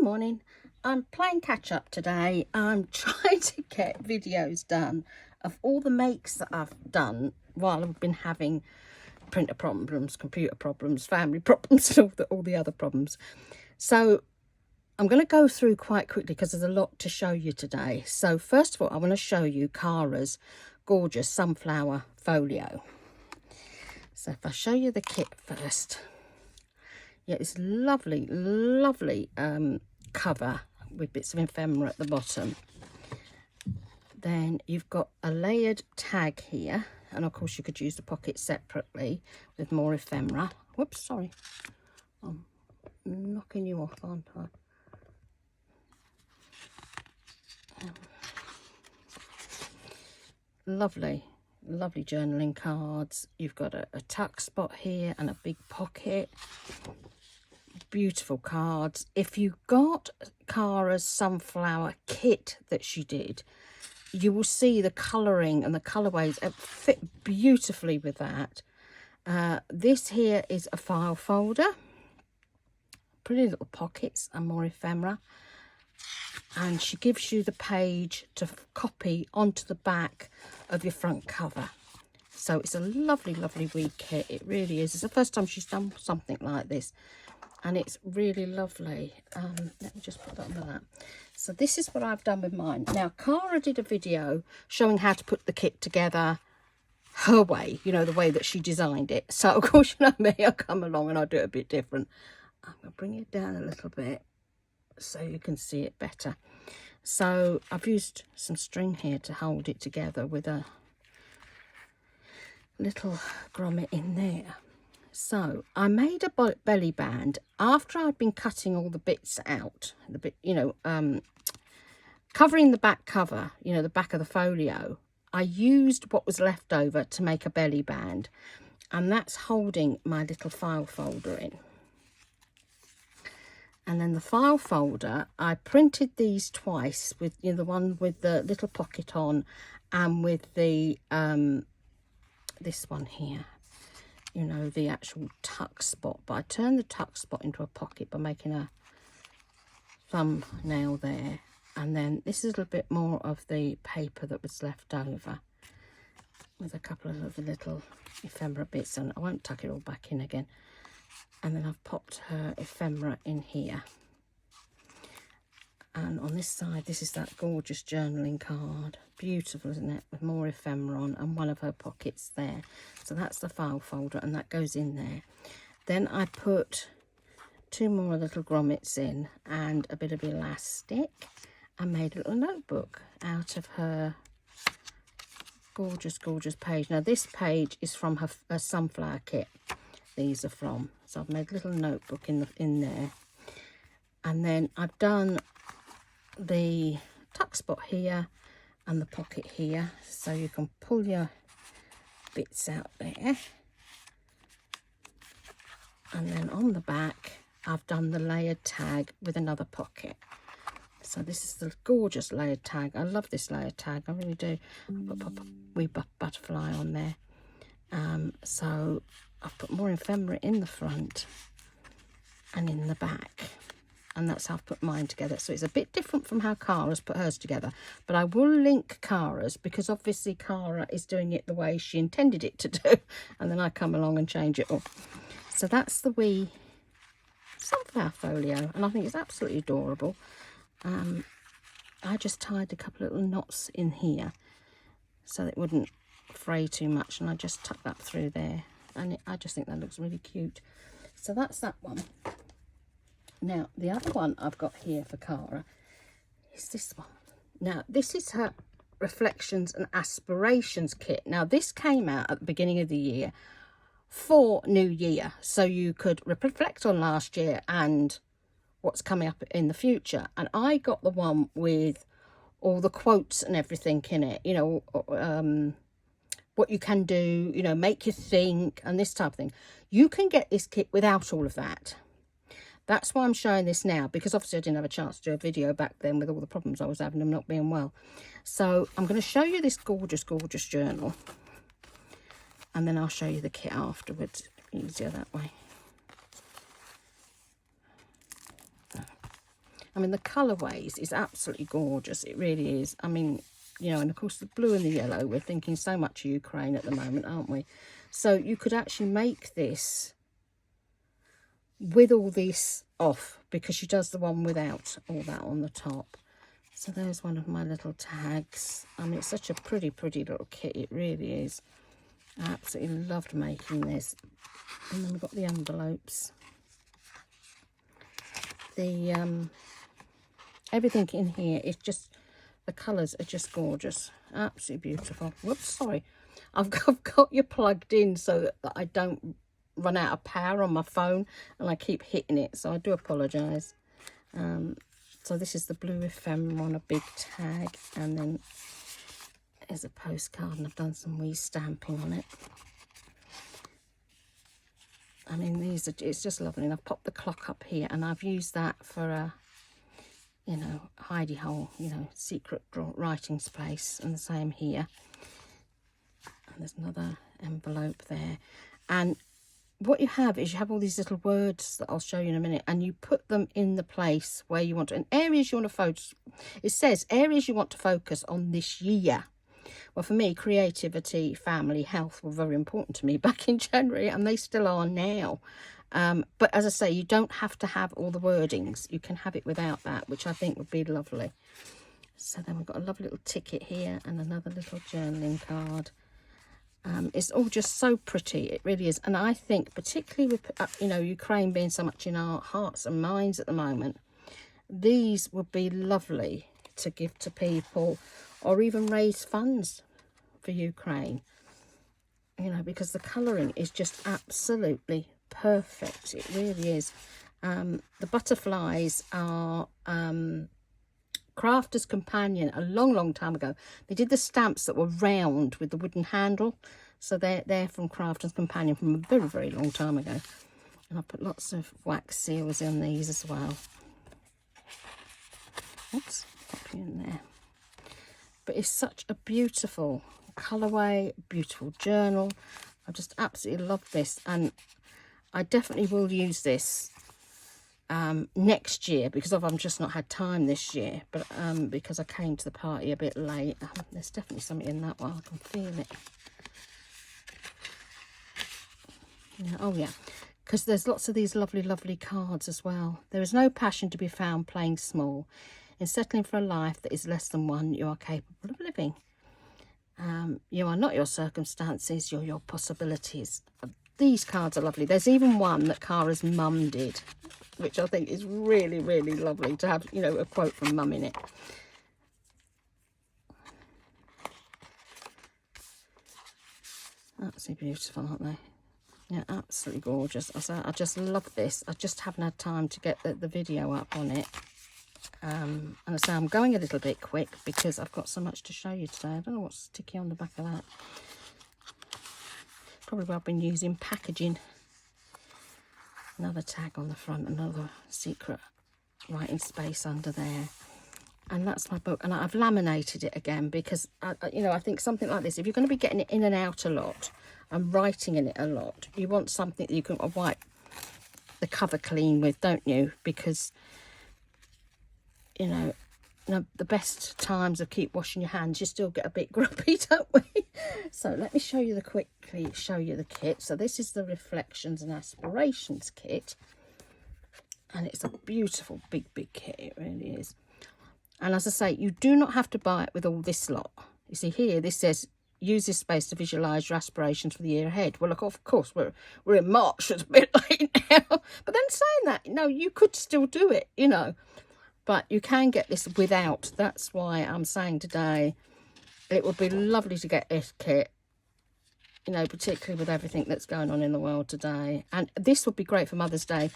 Good morning. I'm playing catch up today. I'm trying to get videos done of all the makes that I've done while I've been having printer problems, computer problems, family problems, and all the other problems. So I'm going to go through quite quickly because there's a lot to show you today. So first of all, I want to show you Cara's gorgeous sunflower folio. So if I show you the kit first. Yeah, it's lovely, lovely cover with bits of ephemera at the bottom. Then you've got a layered tag here, and of course you could use the pocket separately with more ephemera. Whoops, sorry, I'm knocking you off, aren't I? Lovely, lovely journaling cards. You've got a tuck spot here and a big pocket. Beautiful cards. If you got Cara's sunflower kit that she did, you will see the colouring and the colourways fit beautifully with that. This here is a file folder, pretty little pockets and more ephemera, and she gives you the page to copy onto the back of your front cover. So it's a lovely, lovely wee kit. It really is. It's the first time she's done something like this, and it's really lovely. Let me just put that on that. So this is what I've done with mine. Now, Cara did a video showing how to put the kit together her way, you know, the way that she designed it. So of course, you know me, I come along and I do it a bit different. I'm going to bring it down a little bit so you can see it better. So I've used some string here to hold it together with a little grommet in there. So I made a belly band after I'd been cutting all the bits out, the bit, you know, covering the back cover, you know, the back of the folio. I used what was left over to make a belly band, and that's holding my little file folder in. And then the file folder, I printed these twice, with, you know, the one with the little pocket on and with the this one here, you know, the actual tuck spot. But I turned the tuck spot into a pocket by making a thumbnail there. And then this is a little bit more of the paper that was left over with a couple of little ephemera bits, and I won't tuck it all back in again. And then I've popped her ephemera in here. And on this side, this is that gorgeous journaling card. Beautiful, isn't it? With more ephemera on and one of her pockets there. So that's the file folder, and that goes in there. Then I put two more little grommets in and a bit of elastic, and made a little notebook out of her gorgeous, gorgeous page. Now this page is from her sunflower kit. These are from. So I've made a little notebook in there. And then I've done the tuck spot here and the pocket here, so you can pull your bits out there. And then on the back, I've done the layered tag with another pocket. So this is the gorgeous layered tag. I love this layered tag, I really do. I'll pop a wee butterfly on there. So I've put more ephemera in the front and in the back. And that's how I've put mine together. So it's a bit different from how Cara's put hers together. But I will link Cara's, because obviously Cara is doing it the way she intended it to do. And then I come along and change it all. So that's the wee sunflower folio. And I think it's absolutely adorable. I just tied a couple of little knots in here so that it wouldn't fray too much. And I just tucked that through there. And I just think that looks really cute. So that's that one. Now, the other one I've got here for Cara is this one. Now, this is her Reflections and Aspirations kit. Now, this came out at the beginning of the year for New Year. So you could reflect on last year and what's coming up in the future. And I got the one with all the quotes and everything in it. You know, what you can do, you know, make you think, and this type of thing. You can get this kit without all of that. That's why I'm showing this now, because obviously I didn't have a chance to do a video back then with all the problems I was having, and not being well. So I'm going to show you this gorgeous, gorgeous journal, and then I'll show you the kit afterwards. Easier that way. I mean, the colourways is absolutely gorgeous. It really is. I mean, you know, and of course the blue and the yellow, we're thinking so much of Ukraine at the moment, aren't we? So you could actually make this with all this off, because she does the one without all that on the top. So there's one of my little tags. I mean, it's such a pretty little kit. It really is. I absolutely loved making this. And then we've got the envelopes. The everything in here is just, the colours are just gorgeous. Absolutely beautiful. Whoops, sorry. I've got you plugged in so that I don't run out of power on my phone, and I keep hitting it, so I do apologise. So this is the blue ephemera on a big tag, and then there's a postcard, and I've done some wee stamping on it. I mean, these are, it's just lovely. And I've popped the clock up here, and I've used that for a, you know, hidey hole, you know, secret writing space, and the same here. And there's another envelope there. And what you have is you have all these little words that I'll show you in a minute, and you put them in the place where you want to, and areas you want to focus. It says areas you want to focus on this year. Well, for me, creativity, family, health were very important to me back in January, and they still are now. But as I say, you don't have to have all the wordings. You can have it without that, which I think would be lovely. So then we've got a lovely little ticket here and another little journaling card. It's all just so pretty, it really is. And I think, particularly with you know, Ukraine being so much in our hearts and minds at the moment, these would be lovely to give to people, or even raise funds for Ukraine, you know, because the colouring is just absolutely perfect. It really is. The butterflies are Crafter's Companion a long time ago. They did the stamps that were round with the wooden handle, so they're from Crafter's Companion from a very long time ago. And I put lots of wax seals in these as well. Oops, pop you in there. But it's such a beautiful colourway, beautiful journal. I just absolutely love this, and I definitely will use this next year, because I've just not had time this year, but because I came to the party a bit late. There's definitely something in that one. I can feel it. Yeah, oh yeah, because there's lots of these lovely cards as well. There is no passion to be found playing small. In settling for a life that is less than one you are capable of living. You are not your circumstances, you're your possibilities. These cards are lovely. There's even one that Cara's mum did, which I think is really lovely to have, you know, a quote from mum in it. Absolutely beautiful, aren't they? Yeah, absolutely gorgeous. I just love this. I just haven't had time to get the video up on it. And I say I'm going a little bit quick because I've got so much to show you today. I don't know what's sticky on the back of that. Probably what I've been using packaging. Another tag on the front, another secret writing space under there. And that's my book. And I've laminated it again because, you know, I think something like this, if you're going to be getting it in and out a lot and writing in it a lot, you want something that you can wipe the cover clean with, don't you? Because, you know, the best times of keep washing your hands, you still get a bit grumpy, don't we? So let me show you the kit. So this is the Reflections and Aspirations kit, and it's a beautiful big kit. It really is. And as I say, you do not have to buy it with all this lot. You see here, this says use this space to visualize your aspirations for the year ahead. Well, look, of course we're in March, so it's a bit late now. But then saying that, no, you could still do it, you know. But you can get this without. That's why I'm saying today it would be lovely to get this kit, you know, particularly with everything that's going on in the world today. And this would be great for Mother's Day.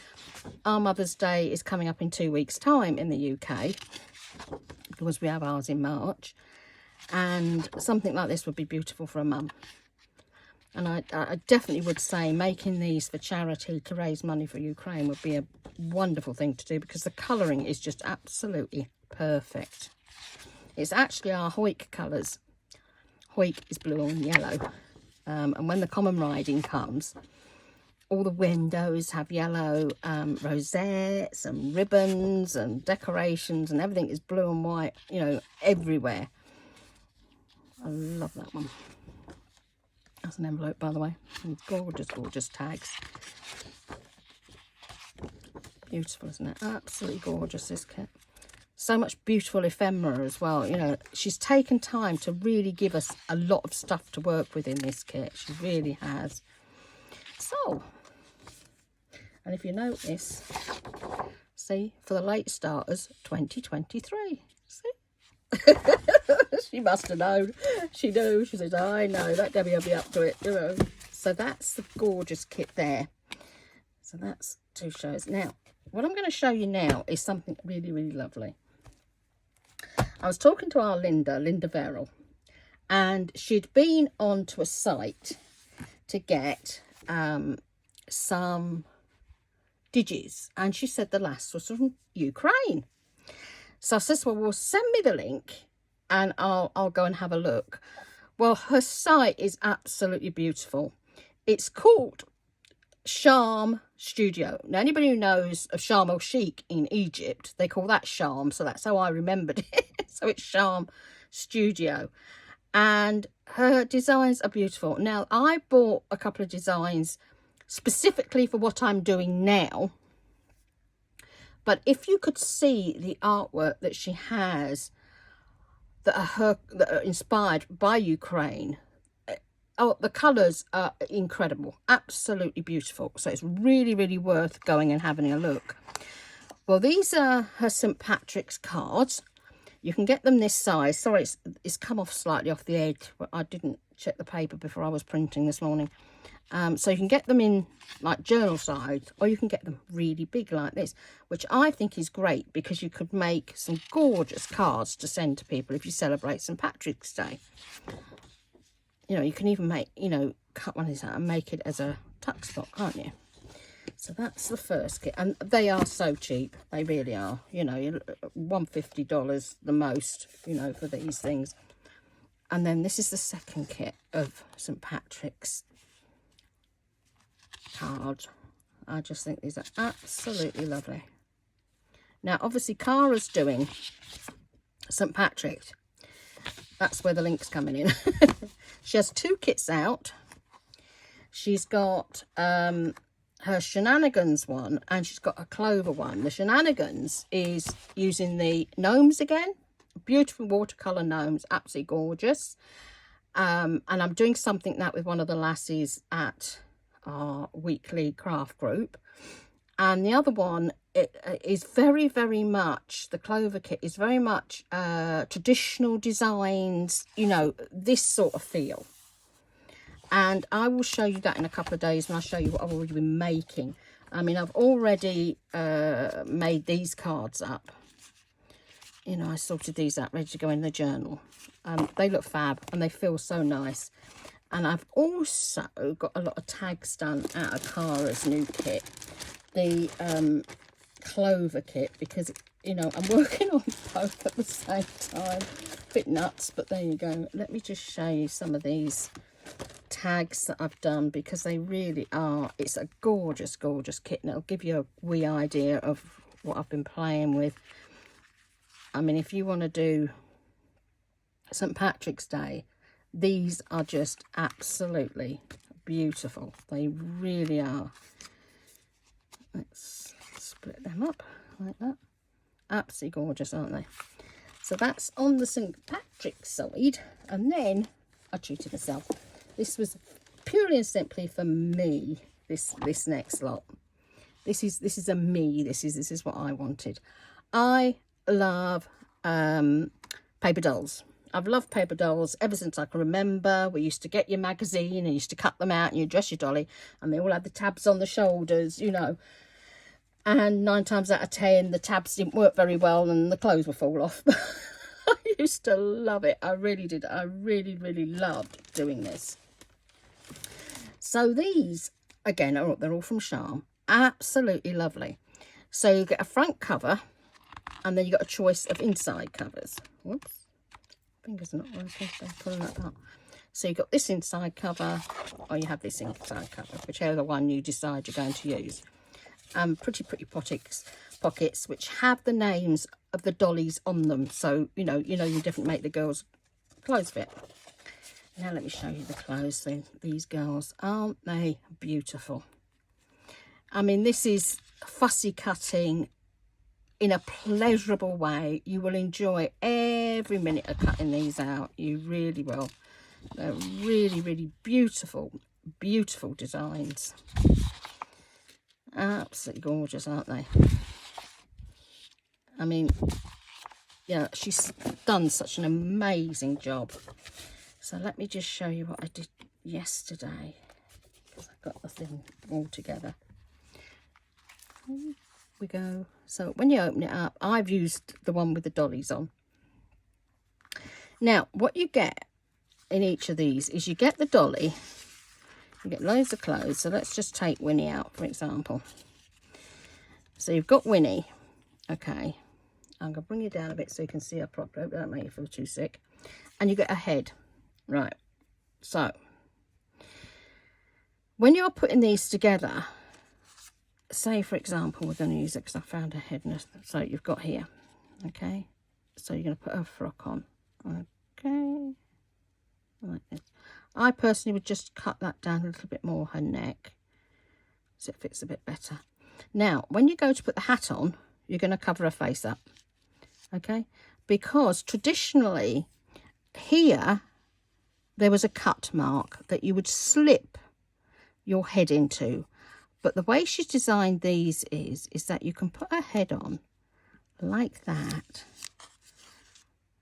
Our Mother's Day is coming up in 2 weeks' time in the UK, because we have ours in March. And something like this would be beautiful for a mum. And I definitely would say making these for charity to raise money for Ukraine would be a wonderful thing to do, because the colouring is just absolutely perfect. It's actually our Hawick colours. Hawick is blue and yellow. And when the common riding comes, all the windows have yellow rosettes and ribbons and decorations, and everything is blue and white, you know, everywhere. I love that one. That's an envelope, by the way. And gorgeous, gorgeous tags. Beautiful, isn't it? Absolutely gorgeous, this kit. So much beautiful ephemera as well. You know, she's taken time to really give us a lot of stuff to work with in this kit. She really has. So, and if you notice, see, for the late starters, 2023. See? She must have known. She knew. She says, I know, that Debbie will be up to it, you know. So that's the gorgeous kit there. So that's 2 shows. Now, what I'm going to show you now is something really, really lovely. I was talking to our Linda Verrill, and she'd been onto a site to get some digis, and she said the last was from Ukraine. So I says, well, send me the link and I'll go and have a look. Well, her site is absolutely beautiful. It's called Sharm Studio. Now, anybody who knows of Sharm el Sheikh in Egypt, they call that Sharm, so that's how I remembered it. So it's Sharm Studio, and her designs are beautiful. Now, I bought a couple of designs specifically for what I'm doing now, but if you could see the artwork that she has that are inspired by Ukraine, oh, the colours are incredible, absolutely beautiful. So it's really, really worth going and having a look. Well, these are her St. Patrick's cards. You can get them this size. Sorry, it's come off slightly off the edge, but I didn't check the paper before I was printing this morning. So you can get them in like journal size, or you can get them really big like this, which I think is great because you could make some gorgeous cards to send to people if you celebrate St. Patrick's Day. You know, you can even make, you know, cut one of these out and make it as a tuck spot, can't you? So that's the first kit, and they are so cheap. They really are. You know, $150 the most, you know, for these things. And then this is the second kit of St. Patrick's cards. I just think these are absolutely lovely. Now, obviously, Cara's doing St. Patrick. That's where the link's coming in. She has 2 kits out. She's got her Shenanigans one, and she's got a Clover one. The Shenanigans is using the Gnomes again. Beautiful watercolour Gnomes, absolutely gorgeous. And I'm doing something that with one of the lassies at our weekly craft group. And the other one, it is very, very much, the Clover kit is very much traditional designs, you know, this sort of feel. And I will show you that in a couple of days when I show you what I've already been making. I mean, I've already made these cards up. You know, I sorted these out, ready to go in the journal. They look fab and they feel so nice. And I've also got a lot of tags done out of Cara's new kit. The Clover kit, because, you know, I'm working on both at the same time. A bit nuts, but there you go. Let me just show you some of these tags that I've done, because they really are, it's a gorgeous, gorgeous kit, and it'll give you a wee idea of what I've been playing with. I mean, if you want to do St. Patrick's Day, these are just absolutely beautiful. They really are. Let's split them up like that. Absolutely gorgeous, aren't they? So that's on the St. Patrick's side. And then I treated myself. This was purely and simply for me, this next lot. This is a me. This is what I wanted. I love paper dolls. I've loved paper dolls ever since I can remember. We used to get your magazine and you used to cut them out and you dress your dolly, and they all had the tabs on the shoulders, you know. And 9 times out of 10, the tabs didn't work very well and the clothes would fall off. I used to love it. I really did. I really, really loved doing this. So these, again, they're all from Sharm. Absolutely lovely. So you get a front cover, and then you got a choice of inside covers. Whoops. Fingers are not working, so I'm pulling that out. So you've got this inside cover, or you have this inside cover, whichever one you decide you're going to use. Pretty pockets which have the names of the dollies on them, so you definitely make the girls' clothes fit. Now let me show you the clothes thing. These girls, aren't they beautiful? I mean, this is fussy cutting in a pleasurable way. You will enjoy every minute of cutting these out. You really will. They're really, really beautiful designs. Absolutely gorgeous, aren't they? I mean, yeah, she's done such an amazing job. So let me just show you what I did yesterday, because I've got the thing all together. Here we go. So when you open it up, I've used the one with the dollies on. Now, what you get in each of these is you get the dolly, you get loads of clothes. So let's just take Winnie out, for example. So you've got Winnie. Okay, I'm going to bring you down a bit so you can see her properly. Don't make you feel too sick. And you get a head. Right, so when you're putting these together, say for example, we're going to use it because I found a head. So you've got here, okay, so you're going to put her frock on, okay, like this. I personally would just cut that down a little bit more, her neck, so it fits a bit better. Now when you go to put the hat on, you're going to cover her face up, okay, because traditionally here there was a cut mark that you would slip your head into. But the way she's designed these is that you can put her head on like that,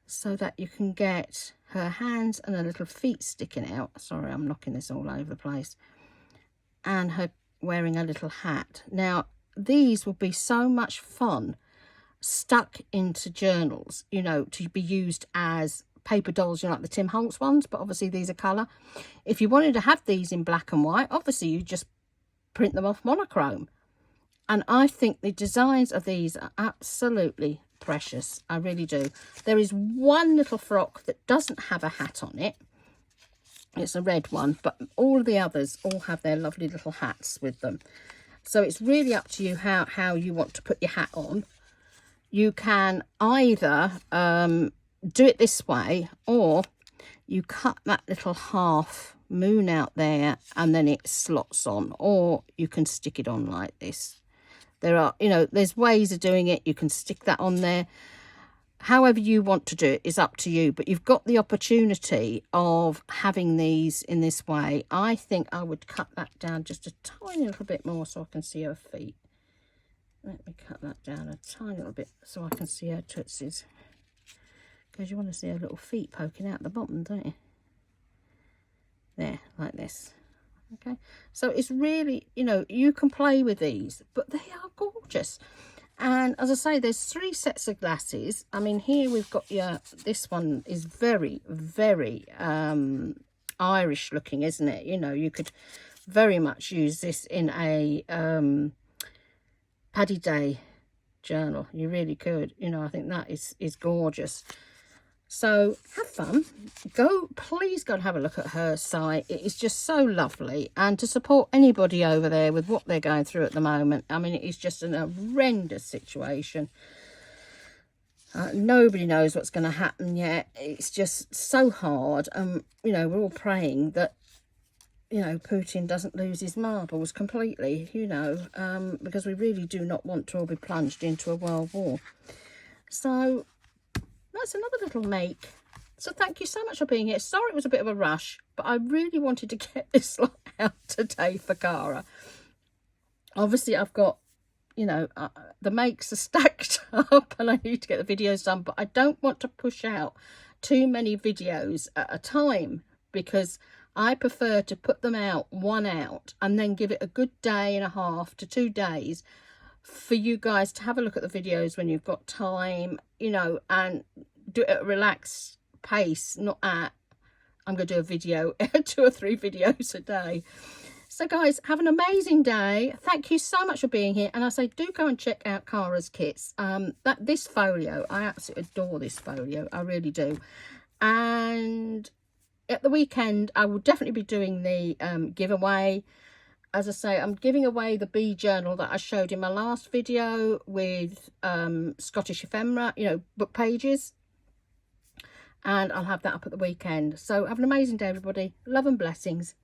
so that you can get her hands and her little feet sticking out. Sorry, I'm knocking this all over the place. And her wearing a little hat. Now, these will be so much fun stuck into journals, to be used as paper dolls, like the Tim Holtz ones, but obviously these are colour. If you wanted to have these in black and white, obviously you just print them off monochrome. And I think the designs of these are absolutely precious. I really do. There is one little frock that doesn't have a hat on it. It's a red one, but all of the others all have their lovely little hats with them. So it's really up to you how you want to put your hat on. You can either do it this way, or you cut that little half moon out there and then it slots on, or you can stick it on like this. There are, there's ways of doing it. You can stick that on there. However you want to do it is up to you, but you've got the opportunity of having these in this way. I think I would cut that down just a tiny little bit more so I can see her feet. Let me cut that down a tiny little bit so I can see her tootsies, because you want to see her little feet poking out the bottom, don't you? There, like this. Okay, so it's really, you can play with these, but they are gorgeous. And as I say, there's 3 sets of glasses. I mean, here we've got this one is very, very Irish looking, isn't it? You could very much use this in a Paddy Day journal. You really could. I think that is gorgeous. So have fun. Please go and have a look at her site. It is just so lovely. And to support anybody over there with what they're going through at the moment, I mean, it is just an horrendous situation. Nobody knows what's going to happen yet. It's just so hard. We're all praying that, Putin doesn't lose his marbles completely, because we really do not want to all be plunged into a world war. So that's another little make. So thank you so much for being here. Sorry it was a bit of a rush, but I really wanted to get this lot out today for Cara. Obviously I've got, the makes are stacked up and I need to get the videos done, but I don't want to push out too many videos at a time, because I prefer to put them out one out and then give it a good day and a half to 2 days for you guys to have a look at the videos when you've got time, and do it at a relaxed pace, not at, I'm going to do a video, 2 or 3 videos a day. So guys, have an amazing day. Thank you so much for being here. And I say, do go and check out Cara's kits. This folio, I absolutely adore this folio. I really do. And at the weekend I will definitely be doing the giveaway. As I say, I'm giving away the bee journal that I showed in my last video with Scottish ephemera, you know, book pages. And I'll have that up at the weekend. So have an amazing day, everybody. Love and blessings.